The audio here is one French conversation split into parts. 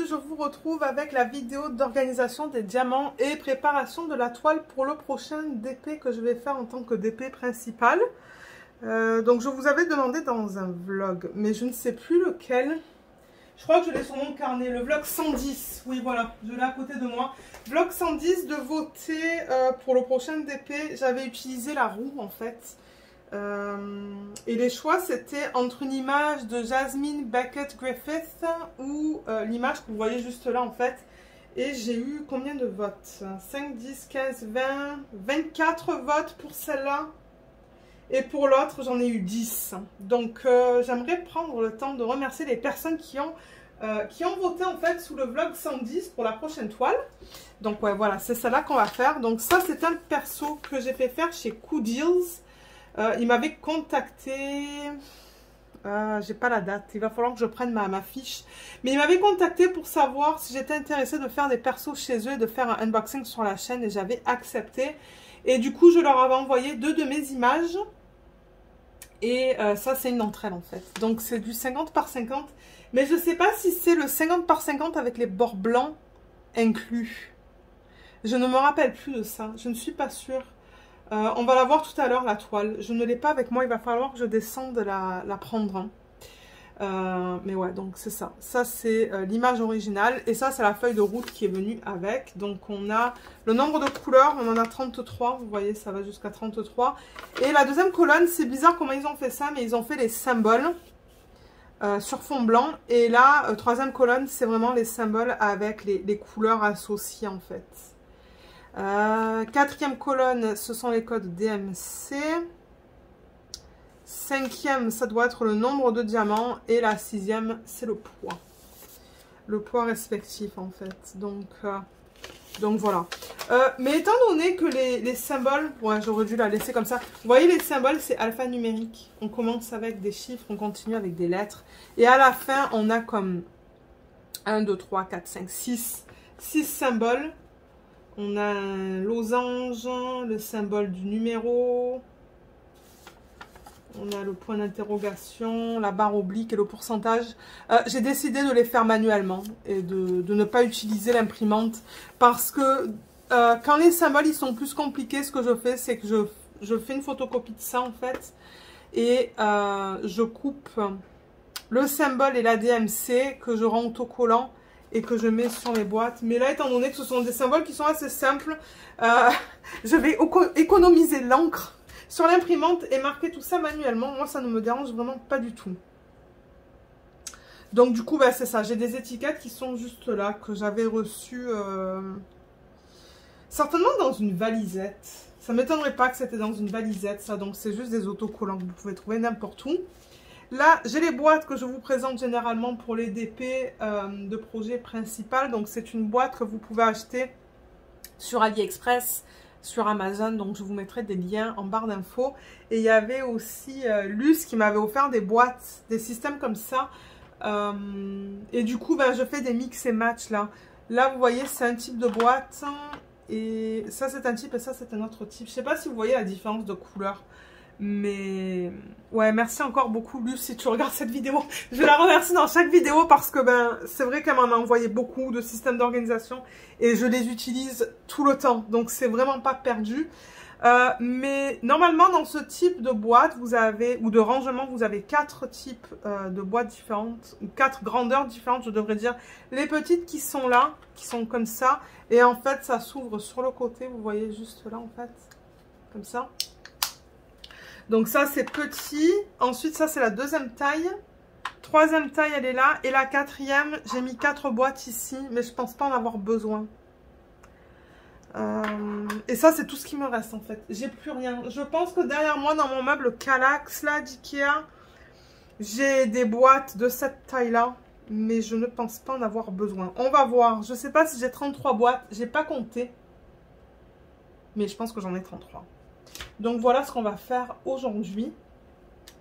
je vous retrouve avec la vidéo d'organisation des diamants et préparation de la toile pour le prochain DP que je vais faire en tant que DP principal. Donc je vous avais demandé dans un vlog, mais je ne sais plus lequel. Je crois que je l'ai sur mon carnet, le vlog 110. Oui, voilà, je l'ai à côté de moi. Vlog 110 de voter pour le prochain DP. J'avais utilisé la roue en fait. Et les choix c'était entre une image de Jasmine Beckett Griffith ou l'image que vous voyez juste là en fait. Et j'ai eu combien de votes? 5, 10, 15, 20, 24 votes pour celle-là. Et pour l'autre j'en ai eu 10. Donc j'aimerais prendre le temps de remercier les personnes qui ont voté en fait sous le vlog 110 pour la prochaine toile. Donc ouais, voilà, c'est celle-là qu'on va faire. Donc ça c'est un perso que j'ai fait faire chez Cool Deals. Il m'avait contacté, j'ai pas la date, il va falloir que je prenne ma fiche. Mais il m'avait contacté pour savoir si j'étais intéressée de faire des persos chez eux et de faire un unboxing sur la chaîne. Et j'avais accepté. Et du coup, je leur avais envoyé 2 de mes images. Et ça, c'est une d'entre elles en fait. Donc, c'est du 50 par 50. Mais je sais pas si c'est le 50 par 50 avec les bords blancs inclus. Je ne me rappelle plus de ça. Je ne suis pas sûre. On va la voir tout à l'heure, la toile. Je ne l'ai pas avec moi, il va falloir que je descende la prendre. Mais ouais, donc c'est ça. Ça, c'est l'image originale. Et ça, c'est la feuille de route qui est venue avec. Donc, on a le nombre de couleurs. On en a 33. Vous voyez, ça va jusqu'à 33. Et la deuxième colonne, c'est bizarre comment ils ont fait ça, mais ils ont fait les symboles sur fond blanc. Et là, troisième colonne, c'est vraiment les symboles avec les couleurs associées, en fait. Quatrième colonne, ce sont les codes DMC. Cinquième, ça doit être le nombre de diamants. Et la sixième, c'est le poids. Le poids respectif, en fait. Donc voilà. Mais étant donné que les symboles... Ouais, j'aurais dû la laisser comme ça. Vous voyez, les symboles, c'est alphanumérique. On commence avec des chiffres, on continue avec des lettres. Et à la fin, on a comme 1, 2, 3, 4, 5, 6 symboles. On a un losange, le symbole du numéro. On a le point d'interrogation, la barre oblique et le pourcentage. J'ai décidé de les faire manuellement et de ne pas utiliser l'imprimante. Parce que quand les symboles ils sont plus compliqués, ce que je fais, c'est que je fais une photocopie de ça en fait. Et je coupe le symbole et la DMC que je rends autocollant. Et que je mets sur mes boîtes. Mais là, étant donné que ce sont des symboles qui sont assez simples, je vais économiser l'encre sur l'imprimante et marquer tout ça manuellement. Moi, ça ne me dérange vraiment pas du tout. Donc, du coup, bah, c'est ça. J'ai des étiquettes qui sont juste là, que j'avais reçues certainement dans une valisette. Ça ne m'étonnerait pas que c'était dans une valisette, ça. Donc, c'est juste des autocollants que vous pouvez trouver n'importe où. Là, j'ai les boîtes que je vous présente généralement pour les DP de projet principal. Donc, c'est une boîte que vous pouvez acheter sur AliExpress, sur Amazon. Donc, je vous mettrai des liens en barre d'infos. Et il y avait aussi Luce qui m'avait offert des boîtes, des systèmes comme ça. Et du coup, ben, je fais des mix et match là. Là, vous voyez, c'est un type de boîte. Et ça, c'est un type et ça, c'est un autre type. Je ne sais pas si vous voyez la différence de couleur. Mais ouais, merci encore beaucoup Luce si tu regardes cette vidéo. Je la remercie dans chaque vidéo parce que ben c'est vrai qu'elle m'en a envoyé beaucoup de systèmes d'organisation et je les utilise tout le temps. Donc c'est vraiment pas perdu. Mais normalement dans ce type de boîte vous avez, ou de rangement, vous avez 4 types de boîtes différentes, ou 4 grandeurs différentes je devrais dire. Les petites qui sont là, qui sont comme ça, et en fait ça s'ouvre sur le côté, vous voyez juste là en fait, comme ça. Donc ça c'est petit, ensuite ça c'est la deuxième taille, troisième taille elle est là, et la quatrième j'ai mis 4 boîtes ici, mais je pense pas en avoir besoin. Et ça c'est tout ce qui me reste en fait, j'ai plus rien. Je pense que derrière moi dans mon meuble Kallax là d'Ikea, j'ai des boîtes de cette taille là, mais je ne pense pas en avoir besoin. On va voir, je sais pas si j'ai 33 boîtes, j'ai pas compté, mais je pense que j'en ai 33. Donc voilà ce qu'on va faire aujourd'hui.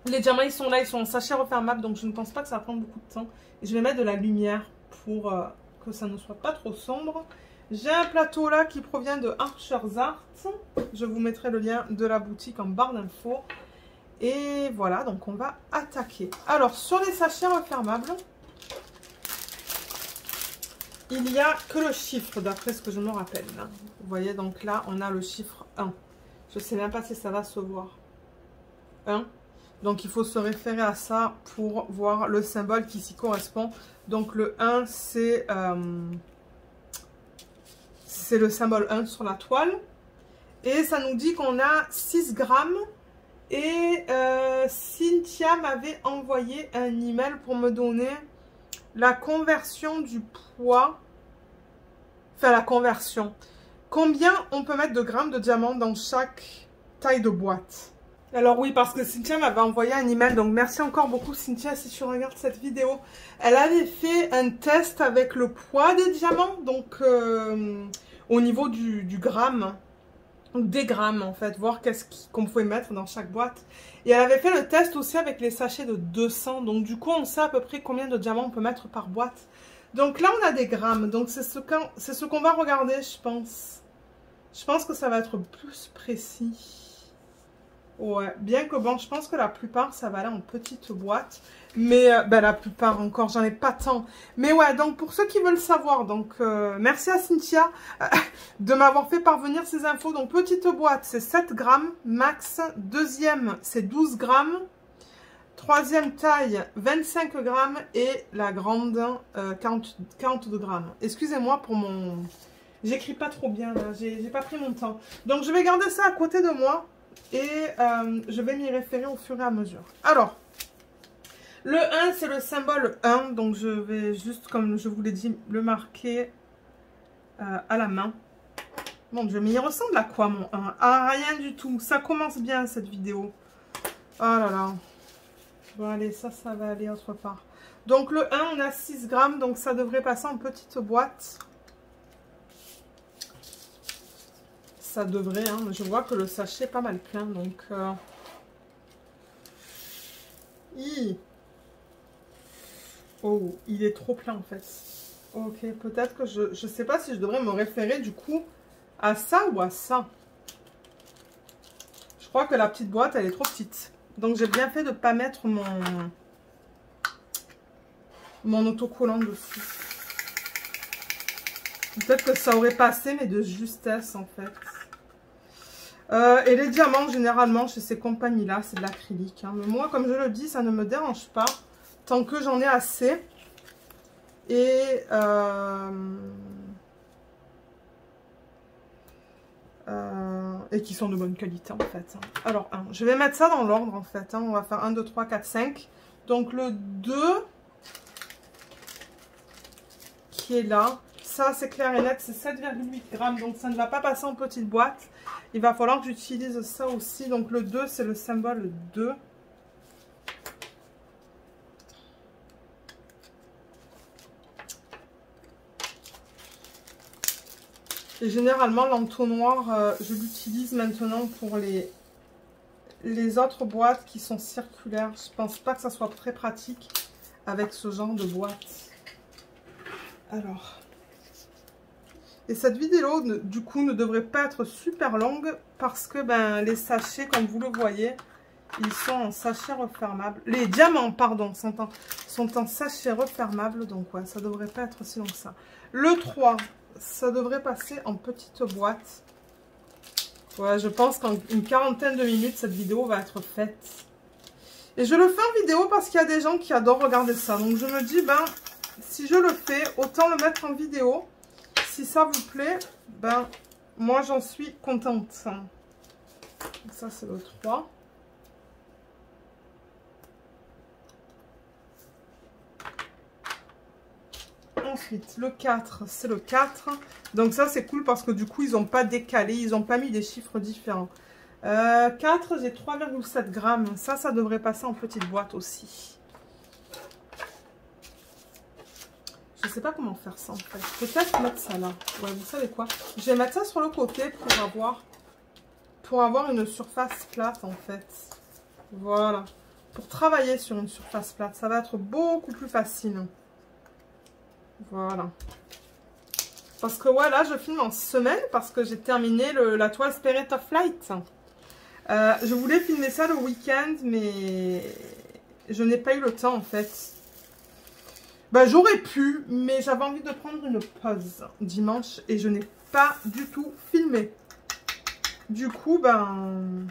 Les diamants ils sont là, ils sont en sachet refermable, donc je ne pense pas que ça va prendre beaucoup de temps. Et je vais mettre de la lumière pour que ça ne soit pas trop sombre. J'ai un plateau là qui provient de Archer's Art. Je vous mettrai le lien de la boutique en barre d'infos. Et voilà, donc on va attaquer. Alors sur les sachets refermables, il n'y a que le chiffre, d'après ce que je me rappelle. Hein. Vous voyez, donc là, on a le chiffre 1. Je ne sais même pas si ça va se voir. 1. Donc, il faut se référer à ça pour voir le symbole qui s'y correspond. Donc, le 1, c'est le symbole 1 sur la toile. Et ça nous dit qu'on a 6 grammes. Et Cynthia m'avait envoyé un email pour me donner la conversion du poids. Enfin, la conversion. Combien on peut mettre de grammes de diamants dans chaque taille de boîte? Alors oui, parce que Cynthia m'avait envoyé un email. Donc merci encore beaucoup Cynthia si tu regardes cette vidéo. Elle avait fait un test avec le poids des diamants. Donc au niveau du gramme. Des grammes en fait, voir qu'est-ce qu'on pouvait mettre dans chaque boîte. Et elle avait fait le test aussi avec les sachets de 200. Donc du coup, on sait à peu près combien de diamants on peut mettre par boîte. Donc là, on a des grammes. Donc c'est ce qu'on va regarder, je pense. Je pense que ça va être plus précis. Ouais, bien que bon, je pense que la plupart, ça va aller en petite boîte. Mais ben, la plupart encore, j'en ai pas tant. Mais ouais, donc pour ceux qui veulent savoir, donc merci à Cynthia de m'avoir fait parvenir ces infos. Donc petite boîte, c'est 7 grammes max. Deuxième, c'est 12 grammes. Troisième taille, 25 grammes. Et la grande, 42 grammes. Excusez-moi pour mon... J'écris pas trop bien là, j'ai pas pris mon temps. Donc je vais garder ça à côté de moi. Et je vais m'y référer au fur et à mesure. Alors, le 1, c'est le symbole 1. Donc, je vais juste, comme je vous l'ai dit, le marquer à la main. Mon Dieu, mais il ressemble à quoi, mon 1? À rien du tout. Ça commence bien, cette vidéo. Oh là là. Bon, allez, ça va aller autre part. Donc, le 1, on a 6 grammes. Donc, ça devrait passer en petite boîte. Ça devrait, hein. Je vois que le sachet est pas mal plein, donc... Oh, il est trop plein, en fait. Ok, peut-être que je sais pas si je devrais me référer, du coup, à ça ou à ça. Je crois que la petite boîte, elle est trop petite. Donc, j'ai bien fait de ne pas mettre mon autocollant dessus. Peut-être que ça aurait passé, mais de justesse, en fait. Et les diamants, généralement, chez ces compagnies-là, c'est de l'acrylique. Hein. Mais moi, comme je le dis, ça ne me dérange pas. Tant que j'en ai assez. Et qui sont de bonne qualité, en fait. Hein. Alors, je vais mettre ça dans l'ordre, en fait. Hein. On va faire 1, 2, 3, 4, 5. Donc, le 2, qui est là. Ça, c'est clair et net, c'est 7,8 grammes. Donc, ça ne va pas passer en petite boîte. Il va falloir que j'utilise ça aussi. Donc, le 2, c'est le symbole 2. Et généralement, l'entonnoir, je l'utilise maintenant pour les autres boîtes qui sont circulaires. Je pense pas que ça soit très pratique avec ce genre de boîte. Alors... Et cette vidéo, du coup, ne devrait pas être super longue parce que ben, les sachets, comme vous le voyez, ils sont en sachet refermable. Les diamants, pardon, sont en sachet refermable. Donc, ouais, ça devrait pas être si long que ça. Le 3, ça devrait passer en petite boîte. Ouais, je pense qu'en une quarantaine de minutes, cette vidéo va être faite. Et je le fais en vidéo parce qu'il y a des gens qui adorent regarder ça. Donc, je me dis, ben, si je le fais, autant le mettre en vidéo. Si ça vous plaît, ben, moi j'en suis contente. Donc ça c'est le 3. Ensuite, le 4, c'est le 4. Donc ça c'est cool parce que du coup ils n'ont pas décalé, ils n'ont pas mis des chiffres différents. 4, j'ai 3,7 grammes. Ça devrait passer en petite boîte aussi. Je sais pas comment faire ça en fait. Peut-être mettre ça là. Ouais, vous savez quoi? Je vais mettre ça sur le côté pour avoir une surface plate en fait. Voilà. Pour travailler sur une surface plate, ça va être beaucoup plus facile. Voilà. Parce que ouais, là je filme en semaine parce que j'ai terminé la toile Spirit of Light. Je voulais filmer ça le week-end, mais je n'ai pas eu le temps en fait. Ben, j'aurais pu, mais j'avais envie de prendre une pause dimanche et je n'ai pas du tout filmé. Du coup, ben...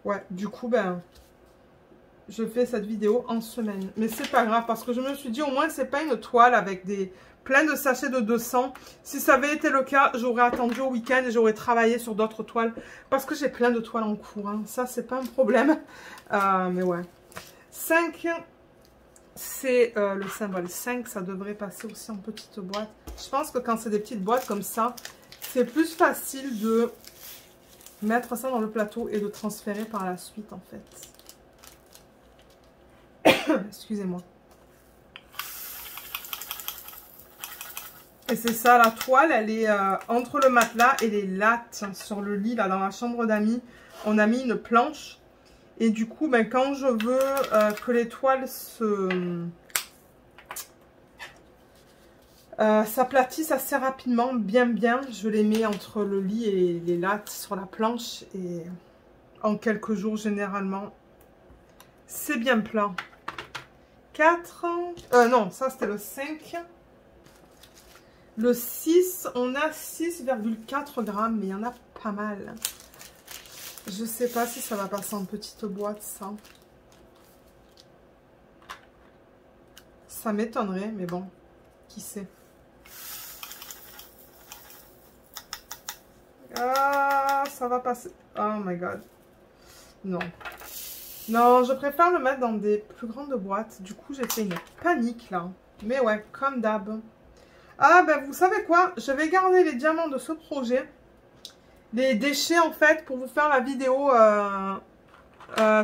ouais, du coup, ben... je fais cette vidéo en semaine. Mais c'est pas grave parce que je me suis dit, au moins, c'est pas une toile avec des plein de sachets de 200. Si ça avait été le cas, j'aurais attendu au week-end et j'aurais travaillé sur d'autres toiles. Parce que j'ai plein de toiles en cours. Hein. Ça, c'est pas un problème. Mais ouais. 5, c'est le symbole 5. Ça devrait passer aussi en petite boîte. Je pense que quand c'est des petites boîtes comme ça, c'est plus facile de mettre ça dans le plateau et de transférer par la suite, en fait. Excusez-moi. Et c'est ça, la toile, elle est entre le matelas et les lattes sur le lit, là, dans la chambre d'amis. On a mis une planche. Et du coup, ben, quand je veux que les toiles s'aplatissent assez rapidement, bien, je les mets entre le lit et les lattes sur la planche. Et en quelques jours, généralement, c'est bien plat. 4, non, ça c'était le 5. Le 6, on a 6,4 grammes, mais il y en a pas mal. Je sais pas si ça va passer en petite boîte, ça. Ça m'étonnerait, mais bon, qui sait. Ah, ça va passer. Oh my god. Non. Non, je préfère le mettre dans des plus grandes boîtes. Du coup, j'ai fait une panique, là. Mais ouais, comme d'hab. Ah, ben, vous savez quoi? Je vais garder les diamants de ce projet. Les déchets, en fait, pour vous faire la vidéo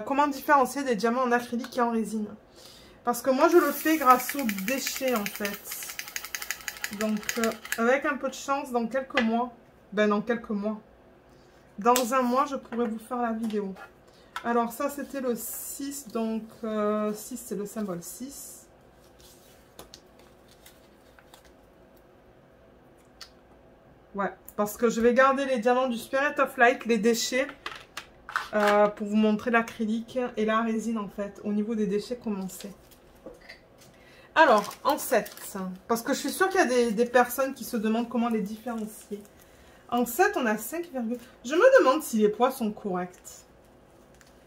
comment différencier des diamants en acrylique et en résine. Parce que moi, je le fais grâce aux déchets, en fait. Donc, avec un peu de chance, dans quelques mois, ben, dans quelques mois, dans un mois, je pourrai vous faire la vidéo. Alors, ça, c'était le 6. Donc, 6, c'est le symbole 6. Ouais, parce que je vais garder les diamants du Spirit of Light, les déchets, pour vous montrer l'acrylique et la résine, en fait, au niveau des déchets, comment c'est. Alors, en 7, parce que je suis sûre qu'il y a des personnes qui se demandent comment les différencier. En 7, on a 5, je me demande si les poids sont corrects.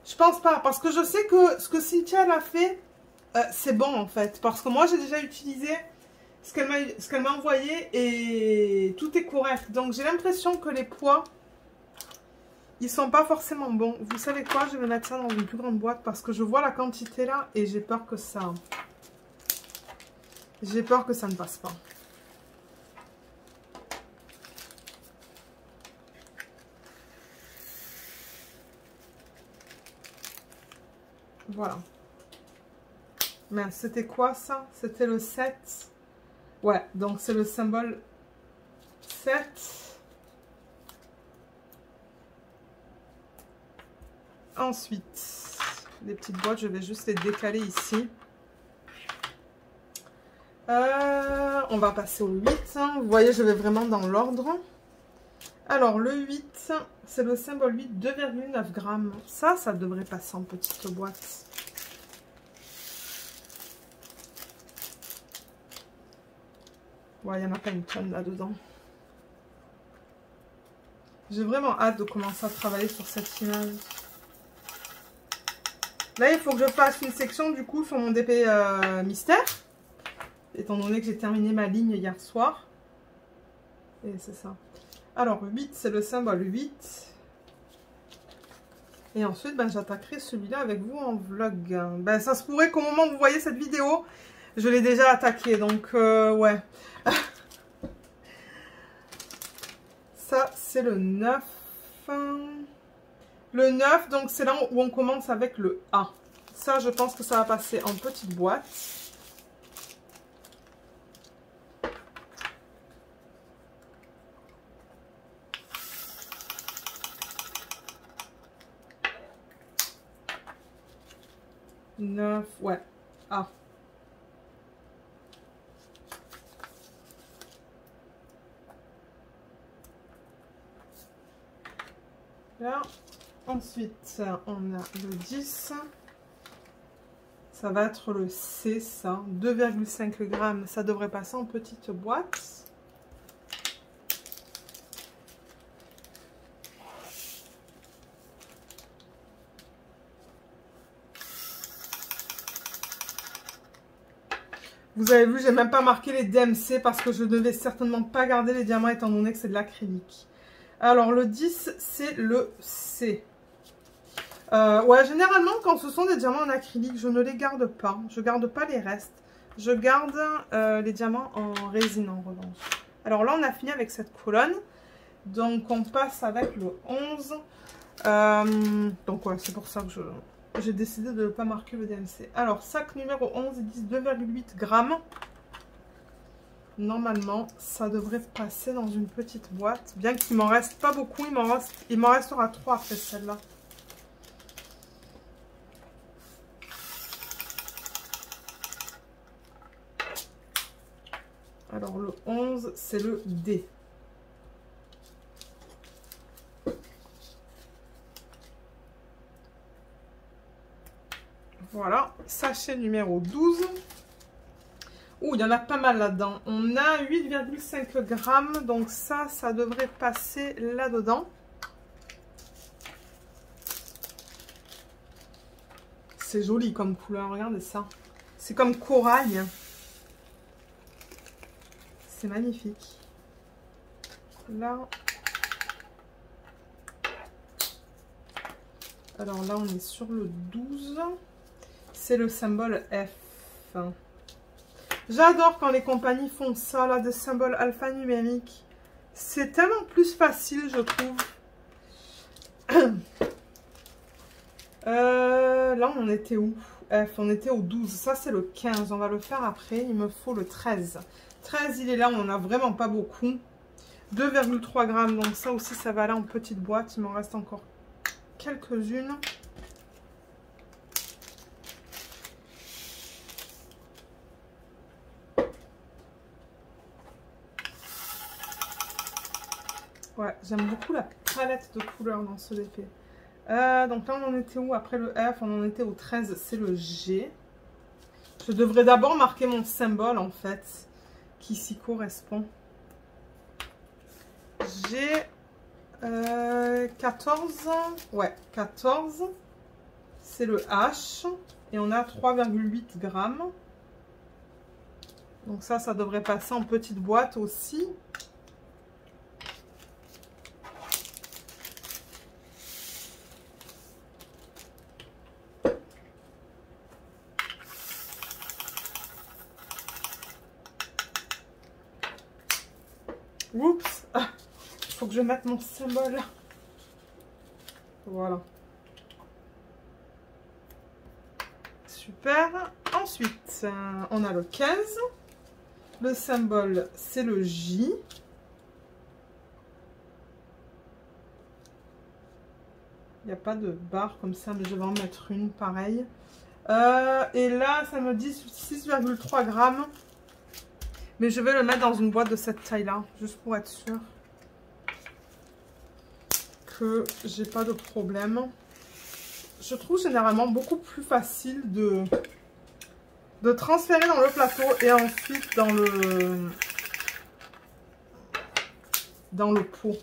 Je pense pas, parce que je sais que ce que Cynthia a fait, c'est bon, en fait. Parce que moi, j'ai déjà utilisé ce qu'elle m'a envoyé et tout est correct. Donc, j'ai l'impression que les poids, ils sont pas forcément bons. Vous savez quoi? Je vais mettre ça dans une plus grande boîte parce que je vois la quantité là et j'ai peur que ça... J'ai peur que ça ne passe pas. Voilà. Mais c'était quoi ça? C'était le 7. Ouais, donc c'est le symbole 7. Ensuite, les petites boîtes, je vais juste les décaler ici. On va passer au 8. Vous voyez, je vais vraiment dans l'ordre. Alors, le 8, c'est le symbole 8, 2,9 grammes. Ça devrait passer en petite boîte. Ouais, il n'y en a pas une tonne là-dedans. J'ai vraiment hâte de commencer à travailler sur cette image. Là, il faut que je fasse une section du coup sur mon DP mystère. Étant donné que j'ai terminé ma ligne hier soir. Et c'est ça. Alors, 8, c'est le symbole 8. Et ensuite, ben, j'attaquerai celui-là avec vous en vlog. Ben, ça se pourrait qu'au moment où vous voyez cette vidéo, je l'ai déjà attaqué. Donc, ouais. Ça, c'est le 9. Le 9, donc c'est là où on commence avec le A. Ça, je pense que ça va passer en petite boîte. Neuf, ouais, A. Là, ensuite, on a le 10. Ça va être le C, ça. 2,5 grammes. Ça devrait passer en petite boîte. Vous avez vu, j'ai même pas marqué les DMC parce que je ne vais certainement pas garder les diamants étant donné que c'est de l'acrylique. Alors, le 10, c'est le C. Ouais, généralement, quand ce sont des diamants en acrylique, je ne les garde pas. Je garde pas les restes. Je garde les diamants en résine, en revanche. Alors là, on a fini avec cette colonne. Donc, on passe avec le 11. Donc, ouais, c'est pour ça que j'ai décidé de ne pas marquer le DMC. Alors, sac numéro 11, ils disent 2,8 grammes. Normalement, ça devrait passer dans une petite boîte. Bien qu'il m'en reste pas beaucoup, il m'en restera 3 après celle-là. Alors, le 11, c'est le D. Voilà, sachet numéro 12. Ouh, il y en a pas mal là-dedans. On a 8,5 grammes, donc ça devrait passer là-dedans. C'est joli comme couleur, regardez ça. C'est comme corail. C'est magnifique. Là. Alors là, on est sur le 12. C'est le symbole F. J'adore quand les compagnies font ça, là, des symboles alphanumériques. C'est tellement plus facile, je trouve. Là, on était où? F, on était au 12. Ça, c'est le 15. On va le faire après. Il me faut le 13. 13, il est là. On n'en a vraiment pas beaucoup. 2,3 grammes. Donc ça aussi, ça va aller en petite boîte. Il m'en reste encore quelques-unes. Ouais, j'aime beaucoup la palette de couleurs dans ce DP. Donc là, on en était où? Après le F, on en était au 13, c'est le G. Je devrais d'abord marquer mon symbole, en fait, qui s'y correspond. G, 14. Ouais, 14. C'est le H. Et on a 3,8 grammes. Donc ça devrait passer en petite boîte aussi. Oups, il faut que je mette mon symbole. Voilà. Super. Ensuite, on a le 15. Le symbole, c'est le J. Il n'y a pas de barre comme ça, mais je vais en mettre une pareille. Et là, ça me dit 6,3 grammes. Mais je vais le mettre dans une boîte de cette taille-là, juste pour être sûr que j'ai pas de problème. Je trouve généralement beaucoup plus facile de transférer dans le plateau et ensuite dans le pot.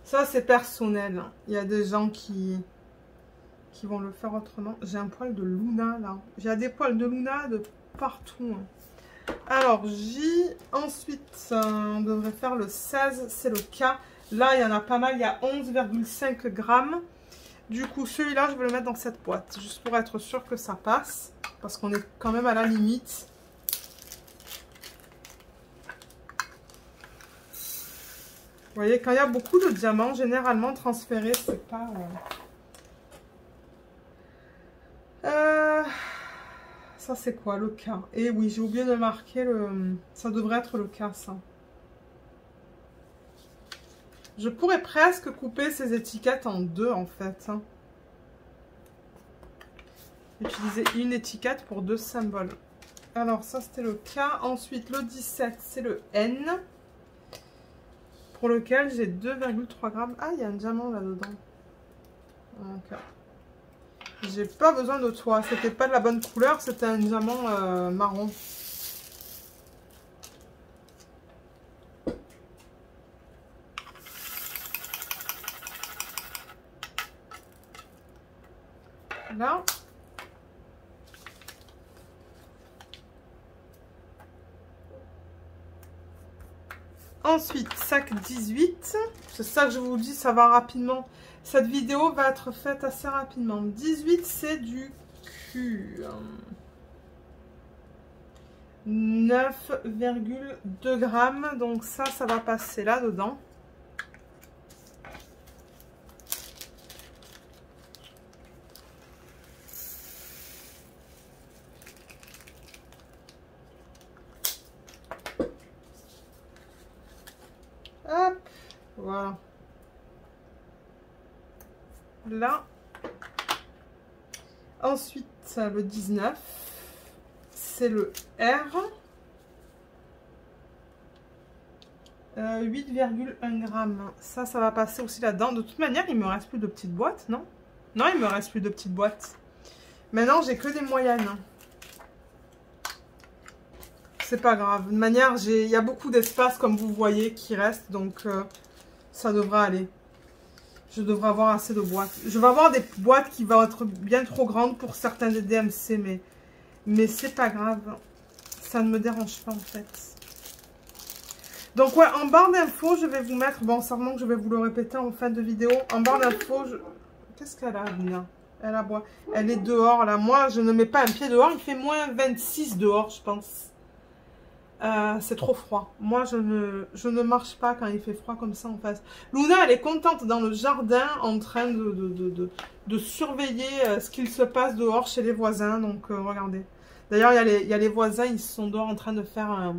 Ça, c'est personnel. Il y a des gens qui vont le faire autrement. J'ai un poil de Luna, là. J'ai des poils de Luna de partout. Alors, J. Ensuite, on devrait faire le 16. C'est le K. Là, il y en a pas mal. Il y a 11,5 grammes. Du coup, celui-là, je vais le mettre dans cette boîte. Juste pour être sûr que ça passe. Parce qu'on est quand même à la limite. Vous voyez, quand il y a beaucoup de diamants, généralement transférés, c'est pas... Ça, c'est quoi, le K? Et oui, j'ai oublié de marquer le... Ça devrait être le K, ça. Je pourrais presque couper ces étiquettes en deux, en fait. Utiliser une étiquette pour deux symboles. Alors, ça, c'était le K. Ensuite, le 17, c'est le N. Pour lequel j'ai 2,3 grammes. Ah, il y a un diamant là-dedans. Okay. J'ai pas besoin de toi. C'était pas de la bonne couleur, c'était un diamant marron. Là. Ensuite, sac 18. C'est ça que je vous dis, ça va rapidement. Cette vidéo va être faite assez rapidement. 18, c'est du cuir. 9,2 grammes. Donc ça va passer là-dedans. Hop, voilà. Là. Ensuite, le 19, c'est le R. 8,1 grammes. Ça va passer aussi là-dedans. De toute manière, il me reste plus de petites boîtes, non? Non, il me reste plus de petites boîtes. Maintenant, j'ai que des moyennes. C'est pas grave. De manière, il y a beaucoup d'espace, comme vous voyez, qui reste. Donc, ça devrait aller. Je devrais avoir assez de boîtes. Je vais avoir des boîtes qui vont être bien trop grandes pour certains des DMC. Mais c'est pas grave. Ça ne me dérange pas, en fait. Donc, ouais, en barre d'infos, je vais vous mettre... Bon, sûrement que je vais vous le répéter en fin de vidéo. En barre d'infos, qu'est-ce qu'elle a, Lina? Elle est dehors, là. Moi, je ne mets pas un pied dehors. Il fait moins 26 dehors, je pense. C'est trop froid. Moi, je ne marche pas quand il fait froid comme ça en face. Luna, elle est contente dans le jardin en train de surveiller ce qu'il se passe dehors chez les voisins. Donc, regardez. D'ailleurs, il y a les voisins, ils sont dehors en train de faire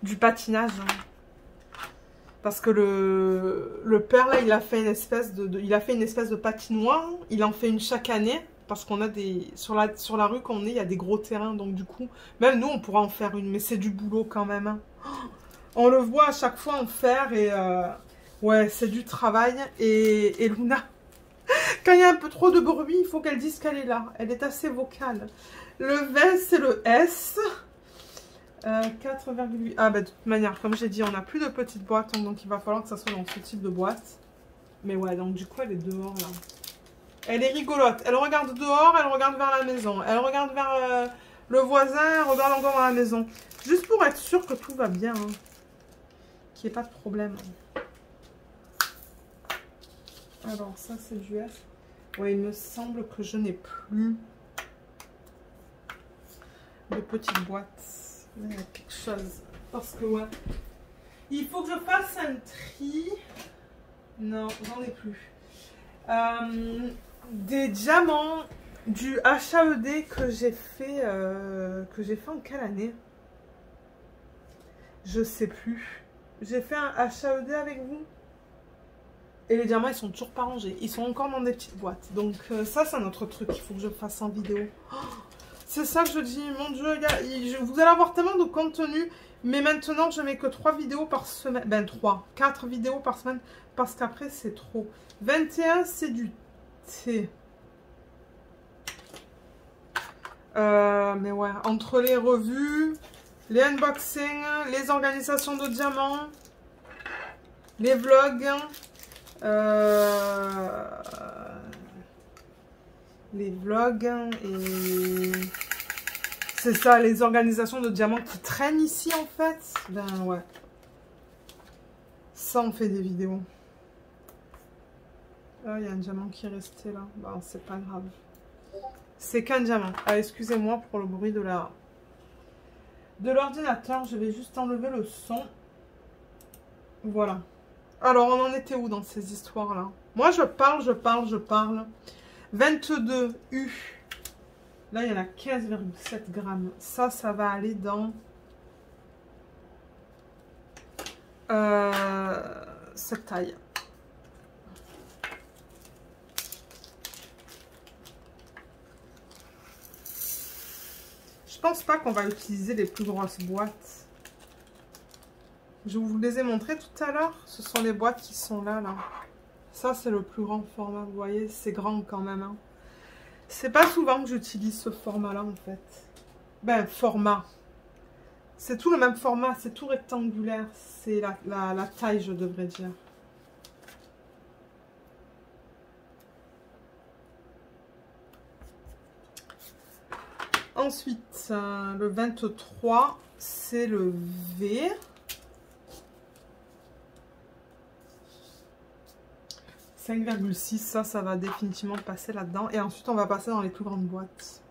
du patinage. Parce que le père, là, il a fait une espèce de patinoire. Il en fait une chaque année. Parce qu'on a des... Sur la rue qu'on est, il y a des gros terrains. Donc du coup, même nous, on pourra en faire une. Mais c'est du boulot quand même. Hein. On le voit à chaque fois en faire. Et ouais, c'est du travail. Et Luna, quand il y a un peu trop de bruit, il faut qu'elle dise qu'elle est là. Elle est assez vocale. Le 20, c'est le S. 4,8. Ah, bah de toute manière, comme j'ai dit, on n'a plus de petites boîtes. Donc il va falloir que ça soit dans ce type de boîte. Mais ouais, donc du coup, elle est dehors là. Elle est rigolote. Elle regarde dehors, elle regarde vers la maison. Elle regarde vers le voisin, elle regarde encore dans la maison. Juste pour être sûr que tout va bien. Hein. Qu'il n'y ait pas de problème. Alors, ça, c'est du S. Ouais, il me semble que je n'ai plus de petites boîtes. Il y a quelque chose. Parce que, ouais. Il faut que je fasse un tri. Non, j'en ai plus. Des diamants du HAED que j'ai fait en quelle année? Je sais plus. J'ai fait un HAED avec vous. Et les diamants, ils sont toujours pas rangés. Ils sont encore dans des petites boîtes. Donc ça, c'est un autre truc qu'il faut que je fasse en vidéo. Oh, c'est ça que je dis. Mon Dieu, vous allez avoir tellement de contenu. Mais maintenant, je mets que 3 vidéos par semaine. Ben 4 vidéos par semaine. Parce qu'après, c'est trop. 21, c'est du thé. Mais ouais, entre les revues, les unboxings, les organisations de diamants, les vlogs, et c'est ça, les organisations de diamants qui traînent ici en fait. Ben ouais, ça on fait des vidéos. Ah, il y a un diamant qui est resté là. Bon, c'est pas grave. C'est qu'un diamant. Ah, excusez-moi pour le bruit de l'ordinateur. Je vais juste enlever le son. Voilà. Alors, on en était où dans ces histoires-là? Moi, je parle. 22 U. Là, il y en a 15,7 grammes. Ça va aller dans... cette taille. Je pense pas qu'on va utiliser les plus grosses boîtes. Je vous les ai montrées tout à l'heure. Ce sont les boîtes qui sont là. Ça, c'est le plus grand format. Vous voyez, c'est grand quand même. Hein. C'est pas souvent que j'utilise ce format-là, en fait. Ben, format. C'est tout le même format, c'est tout rectangulaire. C'est la taille, je devrais dire. Ensuite, le 23, c'est le V. 5,6, ça va définitivement passer là-dedans. Et ensuite, on va passer dans les plus grandes boîtes.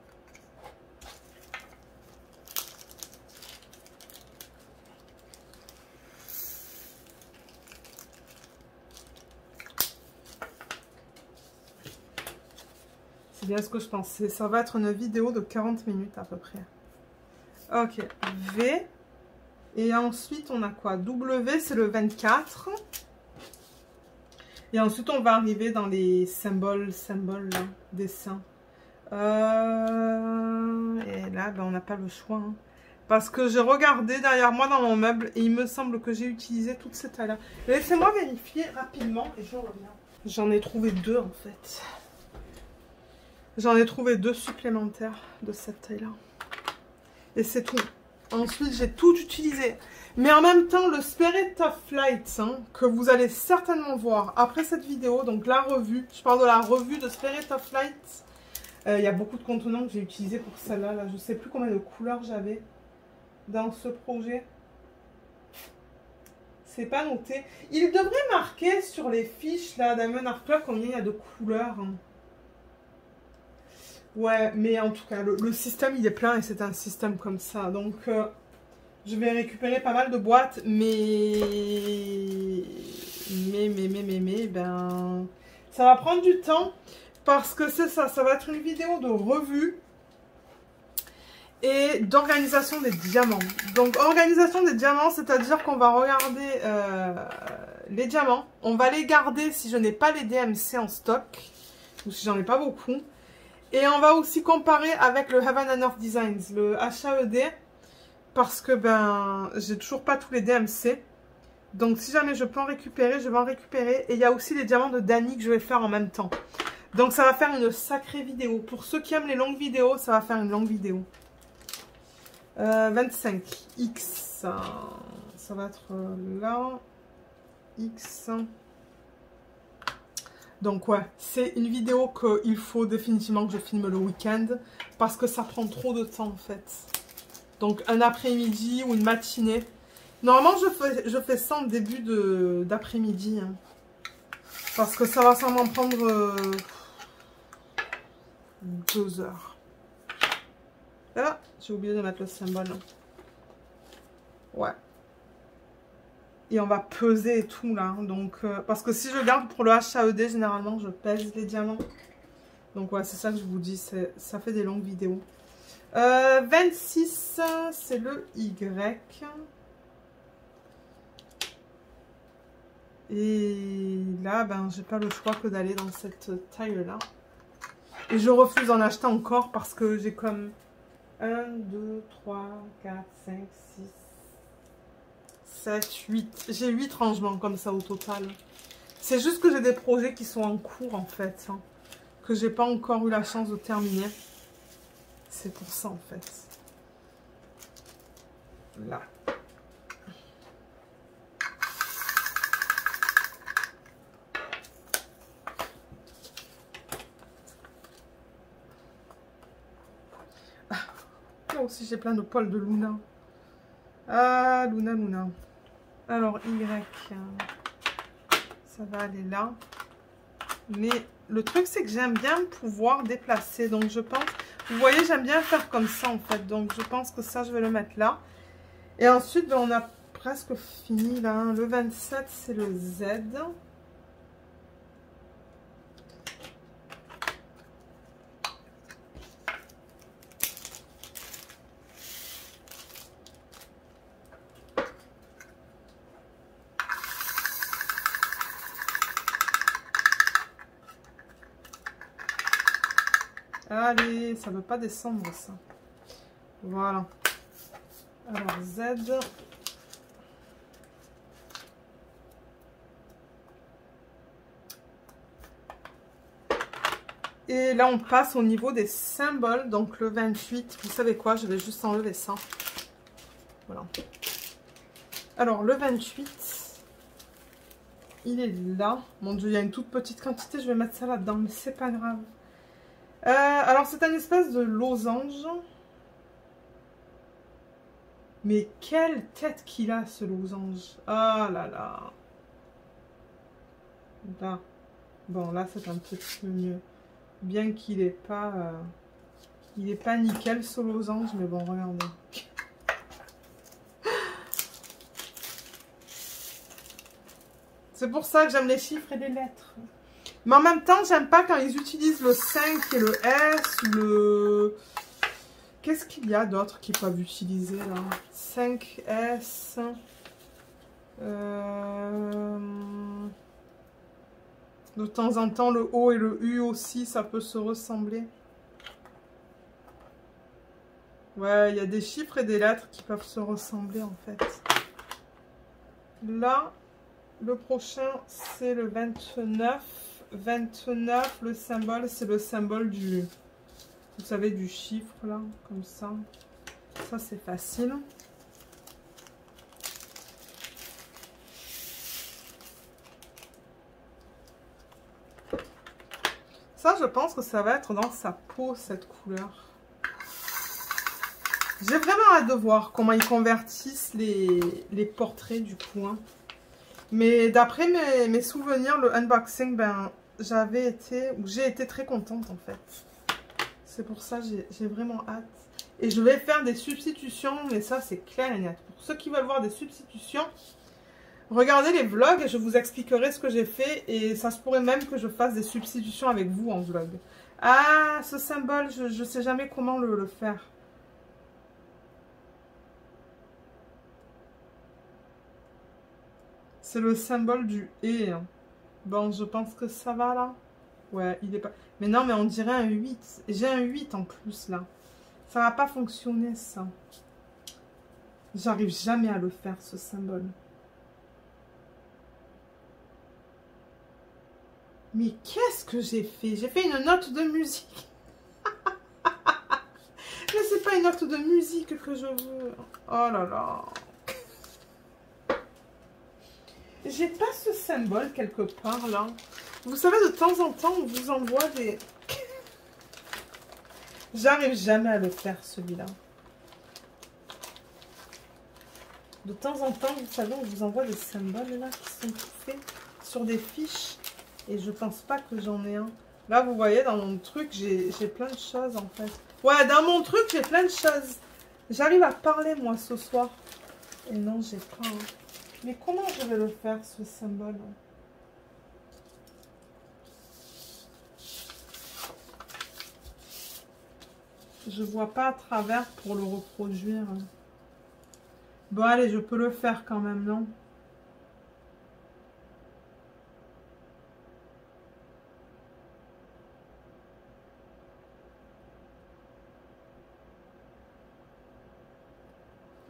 C'est bien ce que je pensais. Ça va être une vidéo de 40 minutes à peu près. Ok, V. Et ensuite, on a quoi? W, c'est le 24. Et ensuite, on va arriver dans les symboles là, dessins. Et là, ben, on n'a pas le choix. Hein. Parce que j'ai regardé derrière moi dans mon meuble et il me semble que j'ai utilisé toutes ces tailles-là. Laissez-moi vérifier rapidement et je reviens. J'en ai trouvé deux en fait. J'en ai trouvé deux supplémentaires de cette taille-là. Et c'est tout. Ensuite, j'ai tout utilisé. Mais en même temps, le Spirit of Flight, hein, que vous allez certainement voir après cette vidéo, donc la revue, je parle de la revue de Spirit of Flight. Il y a beaucoup de contenants que j'ai utilisés pour celle-là. Là. Je ne sais plus combien de couleurs j'avais dans ce projet. C'est pas noté. Il devrait marquer sur les fiches là d'Diamond Art Club combien il y a de couleurs. Hein. Ouais, mais en tout cas, le système, il est plein et c'est un système comme ça. Donc, je vais récupérer pas mal de boîtes, mais, ben, ça va prendre du temps parce que c'est ça, ça va être une vidéo de revue et d'organisation des diamants. Donc, organisation des diamants, c'est-à-dire qu'on va regarder les diamants. On va les garder si je n'ai pas les DMC en stock ou si j'en ai pas beaucoup. Et on va aussi comparer avec le Heaven and Earth Designs, le HAED, parce que ben j'ai toujours pas tous les DMC. Donc si jamais je peux en récupérer, je vais en récupérer. Et il y a aussi les diamants de Dany que je vais faire en même temps. Donc ça va faire une sacrée vidéo. Pour ceux qui aiment les longues vidéos, ça va faire une longue vidéo. 25, X, ça va être là, X. Donc ouais, c'est une vidéo qu'il faut définitivement que je filme le week-end parce que ça prend trop de temps en fait. Donc un après-midi ou une matinée. Normalement je fais ça en début d'après-midi. Hein, parce que ça va sûrement prendre 2 heures. Ah, j'ai oublié de mettre le symbole. Ouais. Et on va peser et tout là. Donc, parce que si je garde pour le HAED, généralement, je pèse les diamants. Donc, ouais, c'est ça que je vous dis. Ça fait des longues vidéos. 26, c'est le Y. Et là, ben, j'ai pas le choix que d'aller dans cette taille-là. Et je refuse d'en acheter encore parce que j'ai comme 1, 2, 3, 4, 5, 6... 7, 8. J'ai 8 rangements comme ça au total. C'est juste que j'ai des projets qui sont en cours en fait. Hein, que j'ai pas encore eu la chance de terminer. C'est pour ça en fait. Là. Ah, là aussi j'ai plein de poils de Luna. Ah, Luna. Alors, Y, ça va aller là. Mais le truc, c'est que j'aime bien pouvoir déplacer. Donc, je pense... Vous voyez, j'aime bien faire comme ça, en fait. Donc, je pense que ça, je vais le mettre là. Et ensuite, ben, on a presque fini, là. Hein. Le 27, c'est le Z. Allez, ça ne veut pas descendre ça. Voilà. Alors Z. Et là, on passe au niveau des symboles. Donc, le 28, vous savez quoi? Je vais juste enlever ça. Voilà. Alors, le 28, il est là. Mon Dieu, il y a une toute petite quantité. Je vais mettre ça là-dedans, mais c'est pas grave. Alors, c'est un espèce de losange. Mais quelle tête qu'il a, ce losange. Ah là là. Là. Bon, là, c'est un petit peu mieux. Bien qu'il n'est pas... il est pas nickel, ce losange. Mais bon, regardez. C'est pour ça que j'aime les chiffres et les lettres. Mais en même temps, j'aime pas quand ils utilisent le 5 et le S, le... Qu'est-ce qu'il y a d'autre qu'ils peuvent utiliser là? 5S. De temps en temps, le O et le U aussi, ça peut se ressembler. Ouais, il y a des chiffres et des lettres qui peuvent se ressembler en fait. Là, le prochain, c'est le 29. 29, le symbole, c'est le symbole du... Vous savez, du chiffre, là, comme ça. Ça, c'est facile. Ça, je pense que ça va être dans sa peau, cette couleur. J'ai vraiment hâte de voir comment ils convertissent les portraits, du coup. Hein. Mais d'après mes souvenirs, le unboxing, ben, j'ai été très contente, en fait. C'est pour ça que j'ai vraiment hâte. Et je vais faire des substitutions, mais ça c'est clair et net. Pour ceux qui veulent voir des substitutions, regardez les vlogs et je vous expliquerai ce que j'ai fait. Et ça se pourrait même que je fasse des substitutions avec vous en vlog. Ah, ce symbole, je ne sais jamais comment le faire. C'est le symbole du « et ». Bon, je pense que ça va là. Ouais, il est pas... Mais non, mais on dirait un 8. J'ai un 8 en plus, là. Ça va pas fonctionner, ça. J'arrive jamais à le faire, ce symbole. Mais qu'est-ce que j'ai fait? J'ai fait une note de musique. Mais c'est pas une note de musique que je veux. Oh là là. J'ai pas ce symbole quelque part, là. Vous savez, de temps en temps, on vous envoie des... J'arrive jamais à le faire, celui-là. De temps en temps, vous savez, on vous envoie des symboles, là, qui sont tout faits sur des fiches. Et je pense pas que j'en ai un. Là, vous voyez, dans mon truc, j'ai plein de choses, en fait. Ouais, dans mon truc, j'ai plein de choses. J'arrive à parler, moi, ce soir. Et non, j'ai pas... Hein. Mais comment je vais le faire, ce symbole? Je vois pas à travers pour le reproduire. Bon, allez, je peux le faire quand même, non?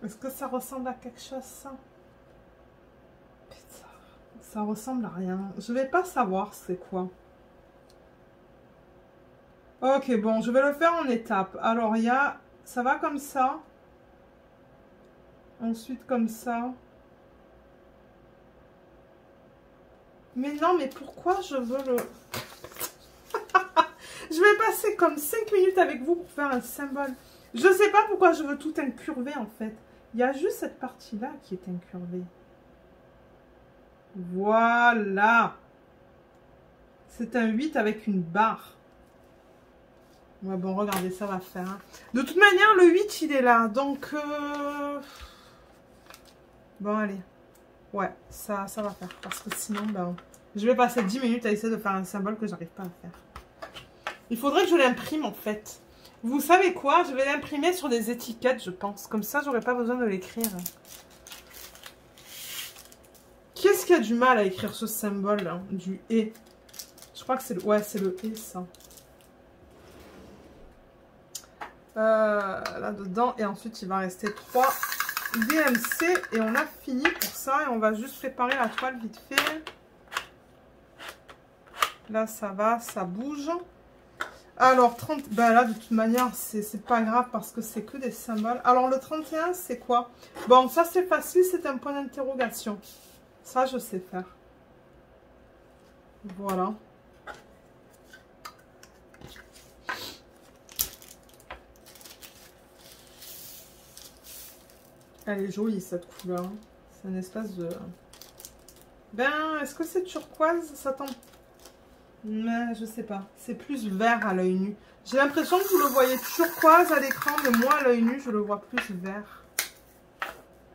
Est-ce que ça ressemble à quelque chose, ça? Putain, ça ressemble à rien. Je vais pas savoir c'est quoi. Ok, bon, je vais le faire en étapes. Alors, il y a... Ça va comme ça. Ensuite, comme ça. Mais non, mais pourquoi je veux le... Je vais passer comme 5 minutes avec vous pour faire un symbole. Je sais pas pourquoi je veux tout incurver, en fait. Il y a juste cette partie-là qui est incurvée. Voilà. C'est un 8 avec une barre. Ouais, bon, regardez, ça va faire. Hein. De toute manière, le 8, il est là. Donc, bon, allez. Ouais, ça va faire. Parce que sinon, ben, je vais passer 10 minutes à essayer de faire un symbole que j'arrive pas à faire. Il faudrait que je l'imprime, en fait. Vous savez quoi? Je vais l'imprimer sur des étiquettes, je pense. Comme ça, j'aurai pas besoin de l'écrire. Qu'est-ce qui a du mal à écrire ce symbole, hein, du « et ». Je crois que c'est le... Ouais, c'est le « et », ça. Là-dedans. Et ensuite, il va rester 3 DMC. Et on a fini pour ça. Et on va juste préparer la toile vite fait. Là, ça va, ça bouge. Alors, 30, ben là, de toute manière, c'est pas grave parce que c'est que des symboles. Alors, le 31, c'est quoi? Bon, ça, c'est facile, c'est un point d'interrogation. Ça, je sais faire. Voilà. Elle est jolie, cette couleur. C'est une espèce de... Ben, est-ce que c'est turquoise? Ça tend... Mais je sais pas. C'est plus vert à l'œil nu. J'ai l'impression que vous le voyez turquoise à l'écran, mais moi, à l'œil nu, je le vois plus vert.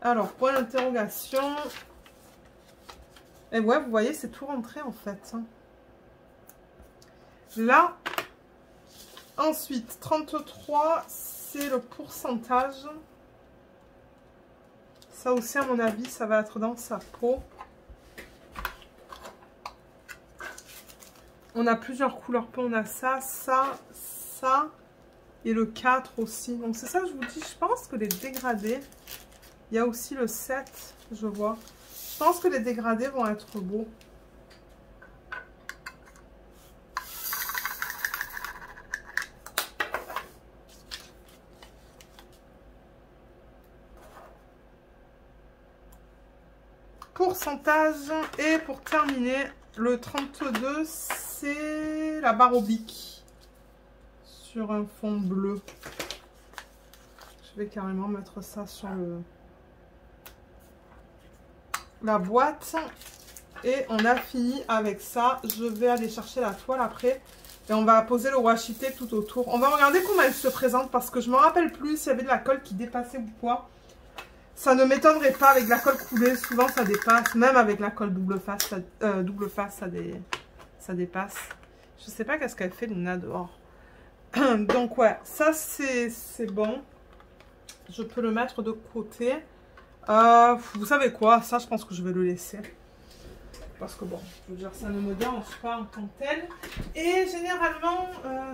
Alors, point d'interrogation. Et ouais, vous voyez, c'est tout rentré, en fait. Là, ensuite, 33, c'est le pourcentage. Ça aussi, à mon avis, ça va être dans sa peau. On a plusieurs couleurs peau. On a ça, ça, ça. Et le 4 aussi. Donc, c'est ça que je vous dis. Je pense que les dégradés... Il y a aussi le 7, je vois. Je pense que les dégradés vont être beaux. Pourcentage. Et pour terminer, le 32, c'est la barre oblique. Sur un fond bleu. Je vais carrément mettre ça sur la boîte. Et on a fini avec ça. Je vais aller chercher la toile après. Et on va poser le washi tape tout autour. On va regarder comment elle se présente parce que je ne me rappelle plus s'il y avait de la colle qui dépassait ou quoi. Ça ne m'étonnerait pas avec la colle coulée. Souvent ça dépasse. Même avec la colle double face, ça dépasse. Je ne sais pas qu'est-ce qu'elle fait Luna dehors. Donc ouais, ça c'est bon. Je peux le mettre de côté. Vous savez quoi? Ça je pense que je vais le laisser. Parce que bon, je veux dire, ça ne me dérange pas en tant que tel. Et généralement,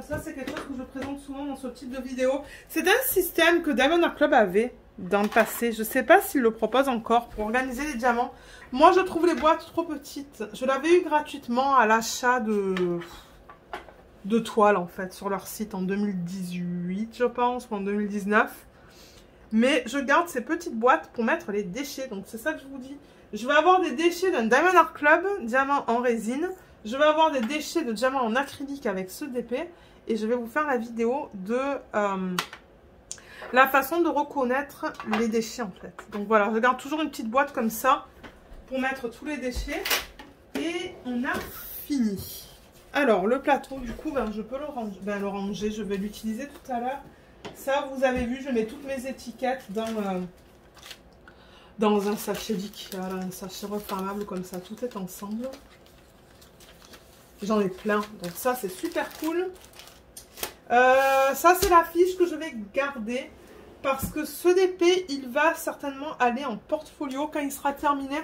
ça c'est quelque chose que je présente souvent dans ce type de vidéo. C'est un système que Diamond Art Club avait dans le passé. Je ne sais pas s'il le propose encore pour organiser les diamants. Moi, je trouve les boîtes trop petites. Je l'avais eu gratuitement à l'achat de toiles, en fait, sur leur site en 2018, je pense, ou en 2019. Mais je garde ces petites boîtes pour mettre les déchets. Donc, c'est ça que je vous dis. Je vais avoir des déchets d'un Diamond Art Club, diamant en résine. Je vais avoir des déchets de diamant en acrylique avec ce DP. Et je vais vous faire la vidéo de la façon de reconnaître les déchets en fait. Donc voilà, je garde toujours une petite boîte comme ça pour mettre tous les déchets. Et on a fini. Alors, le plateau, du coup, je peux le ranger. Je vais l'utiliser tout à l'heure. Ça, vous avez vu, je mets toutes mes étiquettes dans un sachet d'IKEA, un sachet refermable comme ça, tout est ensemble. J'en ai plein, donc ça c'est super cool. Ça c'est la fiche que je vais garder parce que ce DP, il va certainement aller en portfolio quand il sera terminé.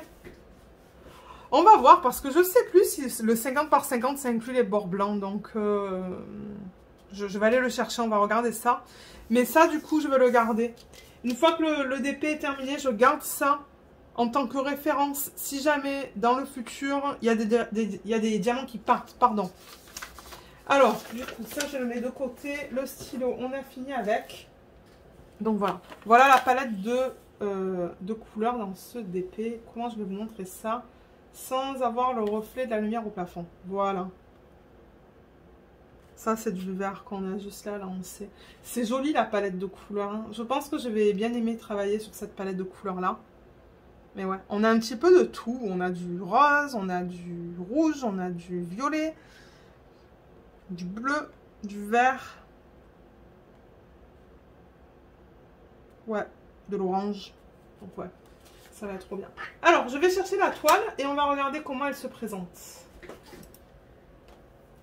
On va voir parce que je sais plus si le 50 par 50 ça inclut les bords blancs, donc je vais aller le chercher, on va regarder ça. Mais ça du coup je vais le garder. Une fois que le DP est terminé, je garde ça en tant que référence. Si jamais, dans le futur, il y a des diamants qui partent. Pardon. Alors, du coup, ça, je le mets de côté. Le stylo, on a fini avec. Donc, voilà. Voilà la palette de couleurs dans ce DP. Comment je vais vous montrer ça sans avoir le reflet de la lumière au plafond. Voilà. Ça, c'est du vert qu'on a juste là, on sait. C'est joli, la palette de couleurs. Hein. Je pense que je vais bien aimer travailler sur cette palette de couleurs-là. Mais ouais, on a un petit peu de tout. On a du rose, on a du rouge, on a du violet, du bleu, du vert. Ouais, de l'orange. Donc ouais, ça va être trop bien. Alors, je vais chercher la toile et on va regarder comment elle se présente.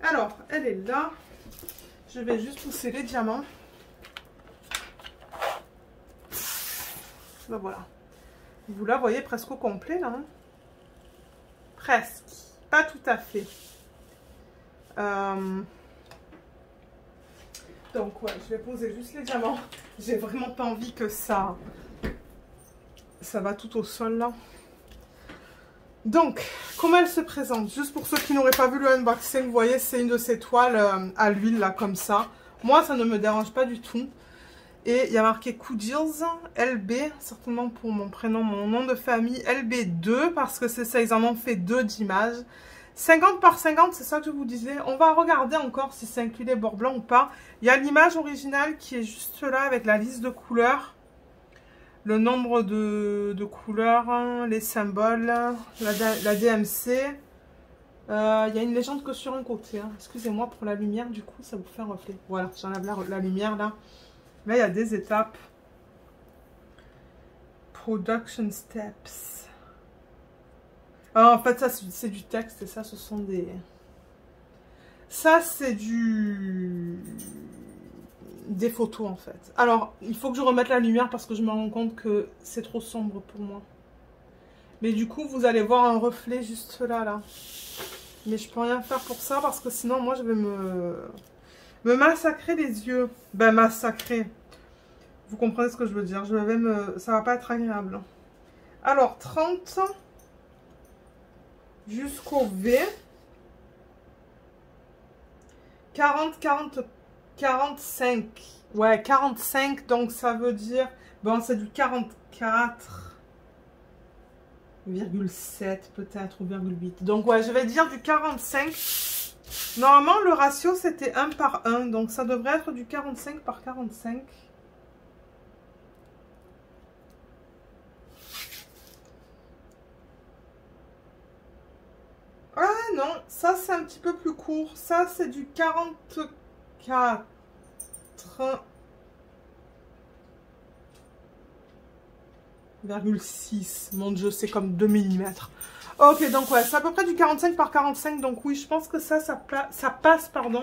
Alors, elle est là. Je vais juste pousser les diamants. Ben voilà. Vous la voyez presque au complet, là. Hein, presque. Pas tout à fait. Donc, ouais, je vais poser juste les diamants. J'ai vraiment pas envie que ça va tout au sol, là. Donc, comment elle se présente. Juste pour ceux qui n'auraient pas vu le unboxing, vous voyez, c'est une de ces toiles à l'huile, là, comme ça. Moi, ça ne me dérange pas du tout. Et il y a marqué Kudils LB, certainement pour mon prénom, mon nom de famille, LB2, parce que c'est ça, ils en ont fait 2 d'images. 50 par 50, c'est ça que je vous disais. On va regarder encore si ça inclut les bords blancs ou pas. Il y a l'image originale qui est juste là avec la liste de couleurs. Le nombre de couleurs, hein, les symboles, la DMC. Il y a une légende que sur un côté. Hein. Excusez-moi pour la lumière, du coup, ça vous fait un reflet. Voilà, j'enlève la lumière là. Là, il y a des étapes. Production steps. Alors, en fait, ça, c'est du texte et ça, ce sont des... Ça, c'est des photos, en fait. Alors, il faut que je remette la lumière parce que je me rends compte que c'est trop sombre pour moi. Mais du coup, vous allez voir un reflet juste là, là. Mais je peux rien faire pour ça parce que sinon, moi, je vais me massacrer les yeux. Ben, massacrer. Vous comprenez ce que je veux dire. Ça va pas être agréable. Alors, 30 jusqu'au V. 40, 40, 45. Ouais, 45. Donc, ça veut dire... Bon, c'est du 44,7 peut-être, ou 0,8. Donc, ouais, je vais dire du 45. Normalement, le ratio, c'était 1 par 1. Donc, ça devrait être du 45 par 45. Ah non, ça, c'est un petit peu plus court. Ça, c'est du 44,6. Mon Dieu, c'est comme 2 mm. Ok, donc ouais, c'est à peu près du 45 par 45. Donc oui, je pense que ça passe, pardon,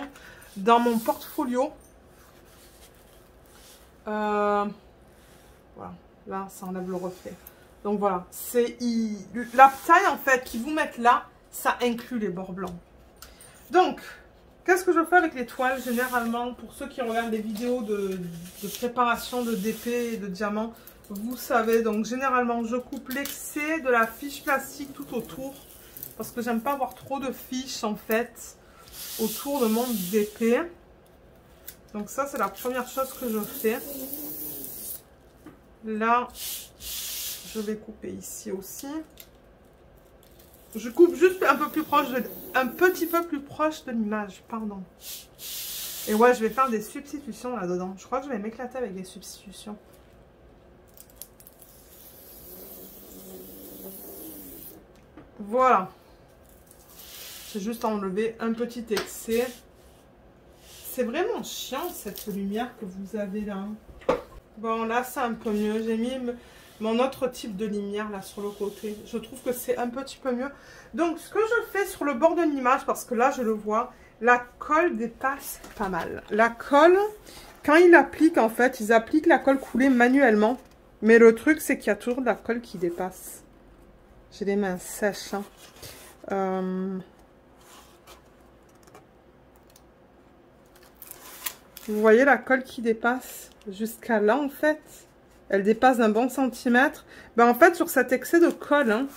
dans mon portfolio. Voilà, là, ça enlève le reflet. Donc voilà, c'est la taille en fait qu'ils vous mettent là, ça inclut les bords blancs. Donc, qu'est-ce que je fais avec les toiles généralement? Pour ceux qui regardent des vidéos de préparation de DP et de diamants, vous savez, donc généralement je coupe l'excès de la fiche plastique tout autour. Parce que j'aime pas avoir trop de fiches en fait autour de mon DP. Donc ça c'est la première chose que je fais. Là, je vais couper ici aussi. Je coupe juste un petit peu plus proche de l'image, pardon. Et ouais, je vais faire des substitutions là-dedans. Je crois que je vais m'éclater avec des substitutions. Voilà. J'ai juste enlevé un petit excès. C'est vraiment chiant cette lumière que vous avez là. Bon, là, c'est un peu mieux. J'ai mis mon autre type de lumière là sur le côté. Je trouve que c'est un petit peu mieux. Donc, ce que je fais sur le bord de l'image, parce que là, je le vois, la colle dépasse pas mal. La colle, quand ils l'appliquent, en fait, ils appliquent la colle coulée manuellement. Mais le truc, c'est qu'il y a toujours de la colle qui dépasse. J'ai les mains sèches. Hein. Vous voyez la colle qui dépasse jusqu'à là, en fait. Elle dépasse d'un bon centimètre. Ben, en fait, sur cet excès de colle, hein,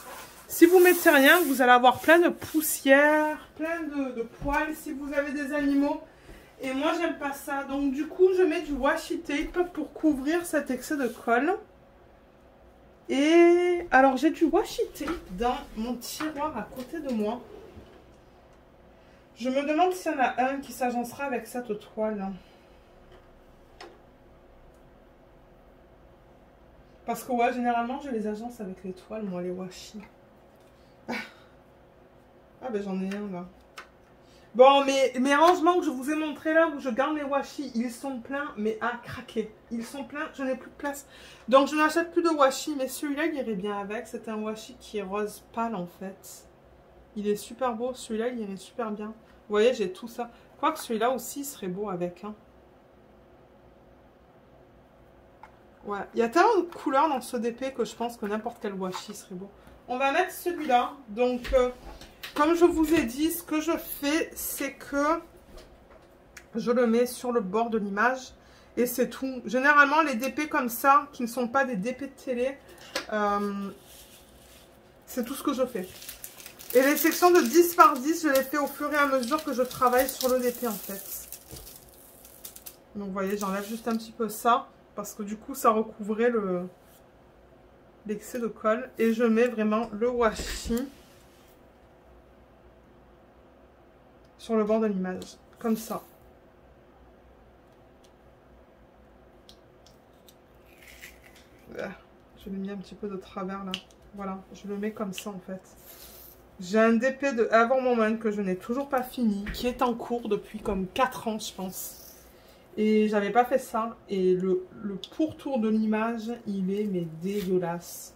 si vous mettez rien, vous allez avoir plein de poussière, plein de poils si vous avez des animaux. Et moi, j'aime pas ça. Donc, du coup, je mets du washi tape pour couvrir cet excès de colle. Et alors, j'ai du washi tape dans mon tiroir à côté de moi. Je me demande s'il y en a un qui s'agencera avec cette toile. Parce que ouais, généralement, je les agence avec les toiles, moi, les washi. Ah ben j'en ai un là. Bon, mes rangements que je vous ai montré là, où je garde mes washi, ils sont pleins, mais à craquer. Ils sont pleins, je n'ai plus de place. Donc je n'achète plus de washi, mais celui-là, il irait bien avec. C'est un washi qui est rose pâle en fait. Il est super beau, celui-là, il irait super bien. Vous voyez, j'ai tout ça. Quoique celui-là aussi, il serait beau avec. Hein. Ouais, il y a tellement de couleurs dans ce DP que je pense que n'importe quel washi serait beau. On va mettre celui-là. Donc, comme je vous ai dit, ce que je fais, c'est que je le mets sur le bord de l'image. Et c'est tout. Généralement, les DP comme ça, qui ne sont pas des DP de télé, c'est tout ce que je fais. Et les sections de 10 par 10, je les fais au fur et à mesure que je travaille sur le DP en fait. Donc vous voyez, j'enlève juste un petit peu ça. Parce que du coup, ça recouvrait l'excès de colle. Et je mets vraiment le washi sur le bord de l'image. Comme ça. Je l'ai mis un petit peu de travers là. Voilà, je le mets comme ça en fait. J'ai un DP de Avant Moment que je n'ai toujours pas fini, qui est en cours depuis comme 4 ans je pense. Et j'avais pas fait ça. Et le pourtour de l'image, il est mais dégueulasse.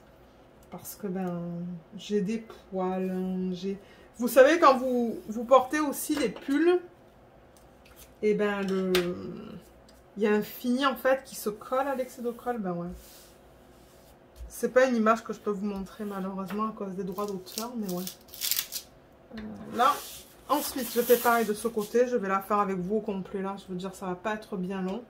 Parce que ben, j'ai des poils. Vous savez quand vous portez aussi des pulls, et ben il y a un fini en fait qui se colle à l'excès de colle. Ben ouais. C'est pas une image que je peux vous montrer malheureusement à cause des droits d'auteur, mais ouais. Là, ensuite je fais pareil de ce côté, je vais la faire avec vous au complet là, je veux dire ça va pas être bien long.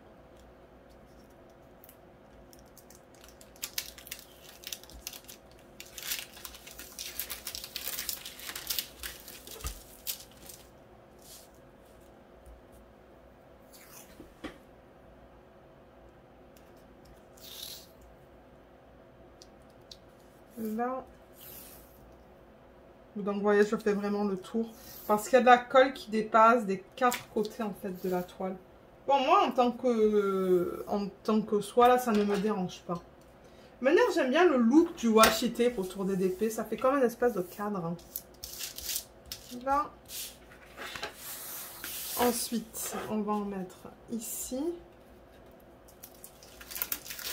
Là. Donc vous voyez, je fais vraiment le tour. Parce qu'il y a de la colle qui dépasse des 4 côtés en fait de la toile. Bon, moi en tant que soie là, ça ne me dérange pas. Maintenant, j'aime bien le look du washi tape autour des DP. Ça fait comme un espèce de cadre. Là. Ensuite, on va en mettre ici.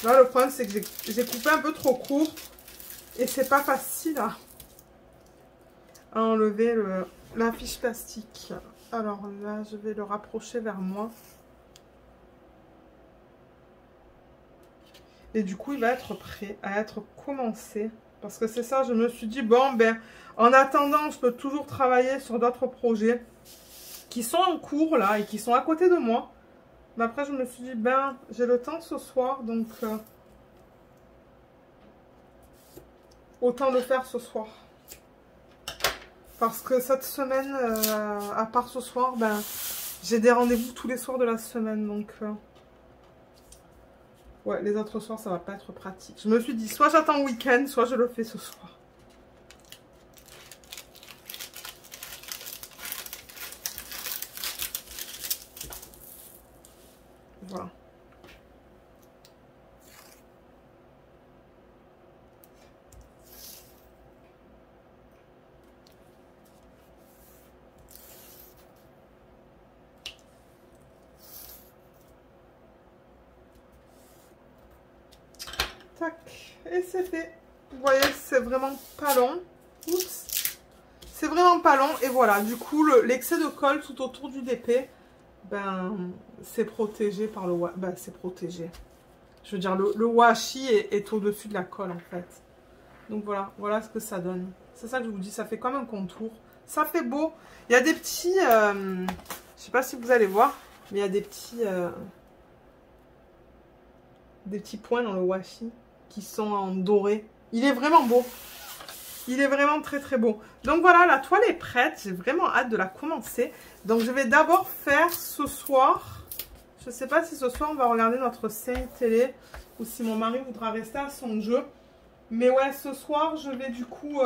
Là, le problème, c'est que j'ai coupé un peu trop court. Et c'est pas facile à enlever la fiche plastique. Alors là, je vais le rapprocher vers moi. Et du coup, il va être prêt à être commencé. Parce que c'est ça, je me suis dit, bon, ben, en attendant, je peux toujours travailler sur d'autres projets qui sont en cours, là, et qui sont à côté de moi. Mais après, je me suis dit, ben, j'ai le temps ce soir, donc autant le faire ce soir. Parce que cette semaine, à part ce soir, ben, j'ai des rendez-vous tous les soirs de la semaine, donc... ouais, les autres soirs, ça va pas être pratique. Je me suis dit, soit j'attends le week-end, soit je le fais ce soir. Voilà. Tac, et c'est fait. Vous voyez, c'est vraiment pas long. Oups. C'est vraiment pas long. Et voilà, du coup, l'excès de colle tout autour du DP, ben, c'est protégé par le... Ben, c'est protégé. Je veux dire, le washi est au-dessus de la colle, en fait. Donc voilà, voilà ce que ça donne. C'est ça que je vous dis, ça fait comme un contour. Ça fait beau. Il y a des petits... je sais pas si vous allez voir, mais il y a des petits points dans le washi qui sont en doré. Il est vraiment beau. Il est vraiment très très beau. Donc voilà, la toile est prête. J'ai vraiment hâte de la commencer. Donc je vais d'abord faire ce soir. Je ne sais pas si ce soir on va regarder notre série télé ou si mon mari voudra rester à son jeu. Mais ouais, ce soir je vais du coup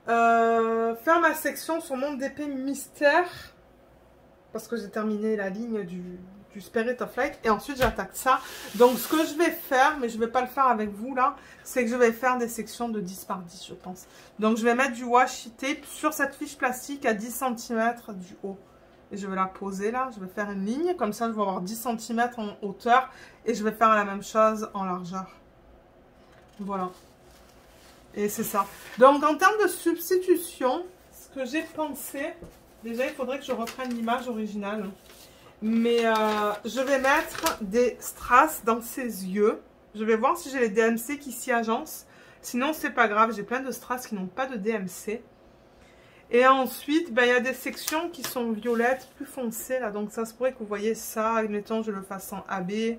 faire ma section sur mon DP mystère. Parce que j'ai terminé la ligne du Spirit of Light. Et ensuite, j'attaque ça. Donc, ce que je vais faire, mais je ne vais pas le faire avec vous là, c'est que je vais faire des sections de 10 par 10, je pense. Donc, je vais mettre du washi tape sur cette fiche plastique à 10 cm du haut. Et je vais la poser là. Je vais faire une ligne. Comme ça, je vais avoir 10 cm en hauteur. Et je vais faire la même chose en largeur. Voilà. Et c'est ça. Donc, en termes de substitution, ce que j'ai pensé... Déjà, il faudrait que je reprenne l'image originale. Mais je vais mettre des strass dans ses yeux. Je vais voir si j'ai les DMC qui s'y agencent. Sinon, c'est pas grave. J'ai plein de strass qui n'ont pas de DMC. Et ensuite, ben, il y a des sections qui sont violettes, plus foncées. Là. Donc, ça se pourrait que vous voyez ça. Admettons, je le fasse en AB. Il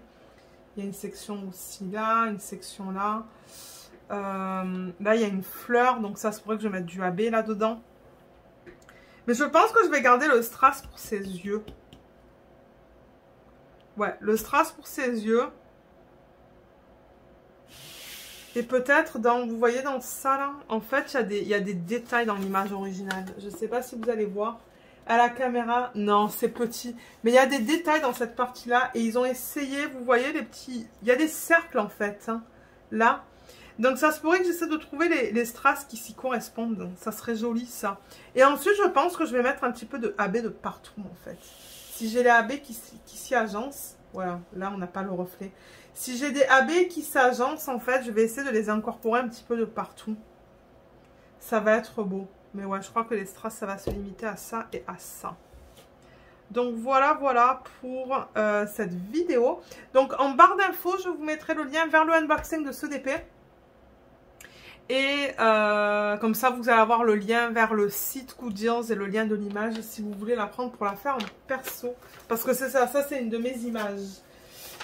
y a une section aussi là, une section là. Là, il y a une fleur, donc ça se pourrait que je mette du AB là-dedans. Mais je pense que je vais garder le strass pour ses yeux. Ouais, le strass pour ses yeux. Et peut-être dans, vous voyez dans ça là, en fait, il y a des détails dans l'image originale. Je ne sais pas si vous allez voir. À la caméra, non, c'est petit. Mais il y a des détails dans cette partie-là. Et ils ont essayé, vous voyez, les petits... Il y a des cercles en fait, hein, là. Donc ça se pourrait que j'essaie de trouver les strass qui s'y correspondent. Ça serait joli ça. Et ensuite je pense que je vais mettre un petit peu de AB de partout en fait. Si j'ai les AB qui s'y agencent. Voilà, là on n'a pas le reflet. Si j'ai des AB qui s'agencent en fait, je vais essayer de les incorporer un petit peu de partout. Ça va être beau. Mais ouais, je crois que les strass ça va se limiter à ça et à ça. Donc voilà pour cette vidéo. Donc en barre d'infos, je vous mettrai le lien vers le unboxing de ce DP. Et comme ça, vous allez avoir le lien vers le site Gooddeals et le lien de l'image si vous voulez la prendre pour la faire en perso. Parce que c'est ça c'est une de mes images.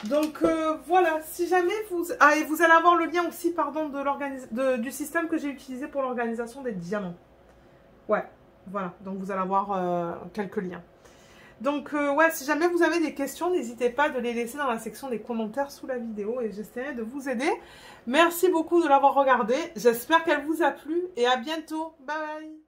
Donc voilà, si jamais vous... Ah, et vous allez avoir le lien aussi, pardon, du système que j'ai utilisé pour l'organisation des diamants. Ouais, voilà, donc vous allez avoir quelques liens. Donc ouais, si jamais vous avez des questions, n'hésitez pas de les laisser dans la section des commentaires sous la vidéo et j'essaierai de vous aider. Merci beaucoup de l'avoir regardé, j'espère qu'elle vous a plu et à bientôt, bye bye.